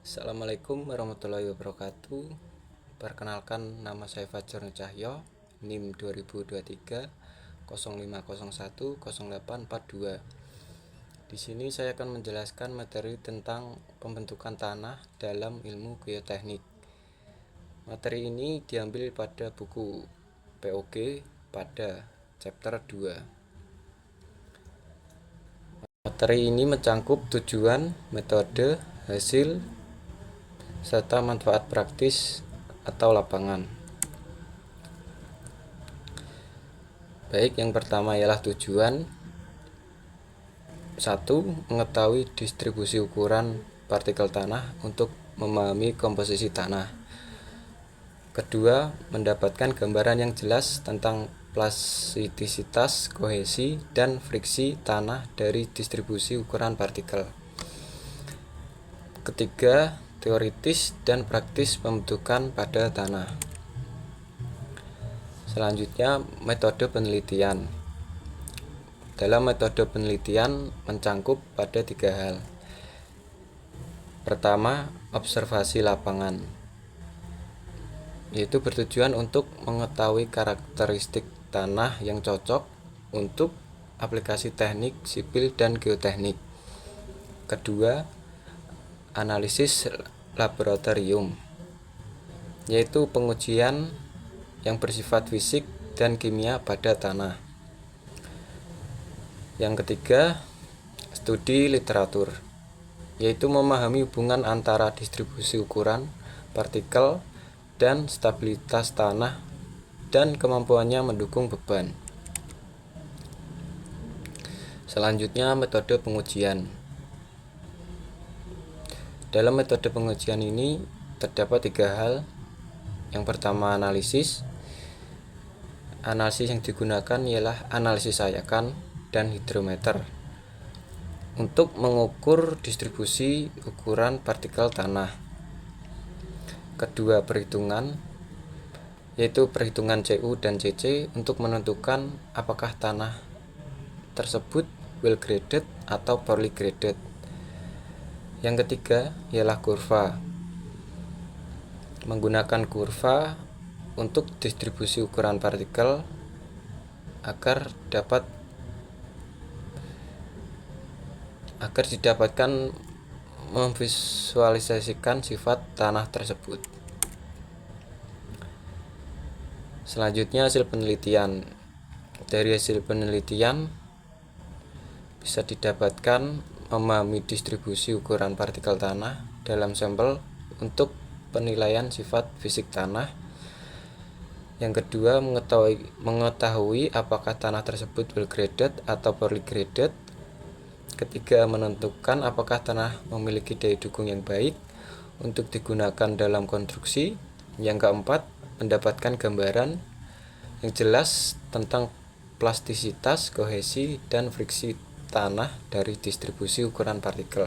Assalamualaikum warahmatullahi wabarakatuh. Perkenalkan, nama saya Fajar Nur Cahyo, NIM 2023 0501 0842. Di sini saya akan menjelaskan materi tentang pembentukan tanah dalam ilmu geoteknik. Materi ini diambil pada buku POG pada chapter 2. Materi ini mencangkup tujuan, metode, hasil, serta manfaat praktis atau lapangan. Baik, yang pertama ialah tujuan. 1. Mengetahui distribusi ukuran partikel tanah untuk memahami komposisi tanah. Kedua, mendapatkan gambaran yang jelas tentang plastisitas, kohesi, dan friksi tanah dari distribusi ukuran partikel. Ketiga, teoritis dan praktis pembentukan pada tanah. Selanjutnya, metode penelitian. Dalam metode penelitian mencangkup pada 3 hal. Pertama, observasi lapangan, yaitu bertujuan untuk mengetahui karakteristik tanah yang cocok untuk aplikasi teknik, sipil, dan geoteknik. Kedua, analisis laboratorium, yaitu pengujian yang bersifat fisik dan kimia pada tanah. Yang ketiga, studi literatur, yaitu memahami hubungan antara distribusi ukuran partikel dan stabilitas tanah dan kemampuannya mendukung beban. Selanjutnya, metode pengujian. Dalam metode pengujian ini terdapat 3 hal. Yang pertama, analisis. Analisis yang digunakan ialah analisis sayakan dan hidrometer untuk mengukur distribusi ukuran partikel tanah. Kedua, perhitungan, yaitu perhitungan CU dan CC untuk menentukan apakah tanah tersebut well graded atau poorly graded. Yang ketiga ialah kurva. Menggunakan kurva untuk distribusi ukuran partikel agar didapatkan memvisualisasikan sifat tanah tersebut. Selanjutnya, hasil penelitian. Dari hasil penelitian bisa didapatkan memahami distribusi ukuran partikel tanah dalam sampel untuk penilaian sifat fisik tanah. Yang kedua, mengetahui apakah tanah tersebut well graded atau poorly graded. Ketiga, menentukan apakah tanah memiliki daya dukung yang baik untuk digunakan dalam konstruksi. Yang keempat, mendapatkan gambaran yang jelas tentang plastisitas, kohesi, dan friksi tanah dari distribusi ukuran partikel.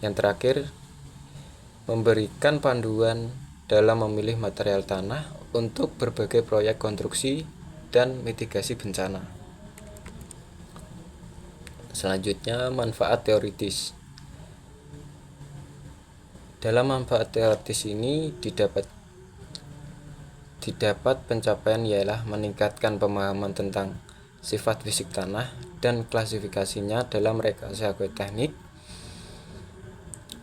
Yang terakhir, memberikan panduan dalam memilih material tanah untuk berbagai proyek konstruksi dan mitigasi bencana. Selanjutnya, manfaat teoritis. Dalam manfaat teoritis ini didapat pencapaian ialah meningkatkan pemahaman tentang sifat fisik tanah dan klasifikasinya dalam rekayasa geoteknik.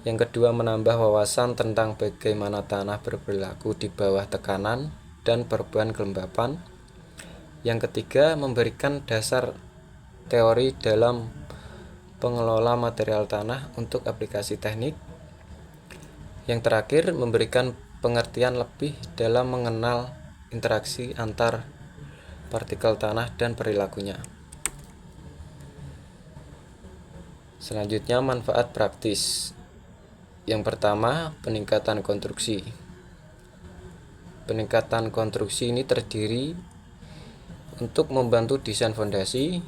Yang kedua, menambah wawasan tentang bagaimana tanah berperilaku di bawah tekanan dan perubahan kelembapan. Yang ketiga, memberikan dasar teori dalam pengelola material tanah untuk aplikasi teknik. Yang terakhir, memberikan pengertian lebih dalam mengenal interaksi antar partikel tanah dan perilakunya. Selanjutnya, manfaat praktis. Yang pertama, peningkatan konstruksi. Peningkatan konstruksi ini terdiri untuk membantu desain fondasi,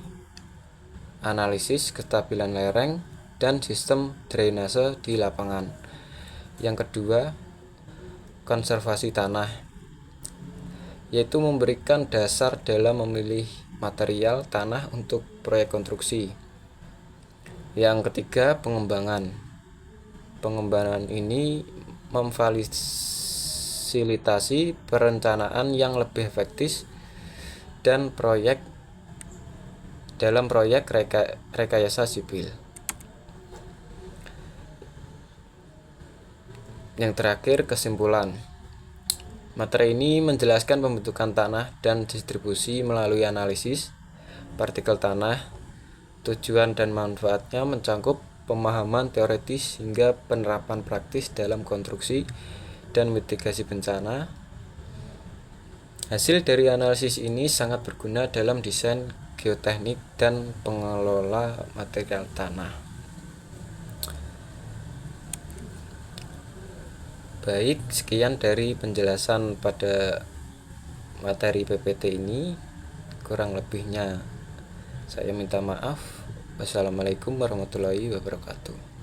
analisis kestabilan lereng, dan sistem drainase di lapangan. Yang kedua, konservasi tanah, yaitu memberikan dasar dalam memilih material tanah untuk proyek konstruksi. Yang ketiga, pengembangan. Pengembangan ini memfasilitasi perencanaan yang lebih efektif dan dalam proyek rekayasa sipil. Yang terakhir, kesimpulan. Materi ini menjelaskan pembentukan tanah dan distribusi melalui analisis partikel tanah. Tujuan dan manfaatnya mencakup pemahaman teoritis hingga penerapan praktis dalam konstruksi dan mitigasi bencana. Hasil dari analisis ini sangat berguna dalam desain geoteknik dan pengelola material tanah. Baik, sekian dari penjelasan pada materi PPT ini. Kurang lebihnya saya minta maaf. Wassalamualaikum warahmatullahi wabarakatuh.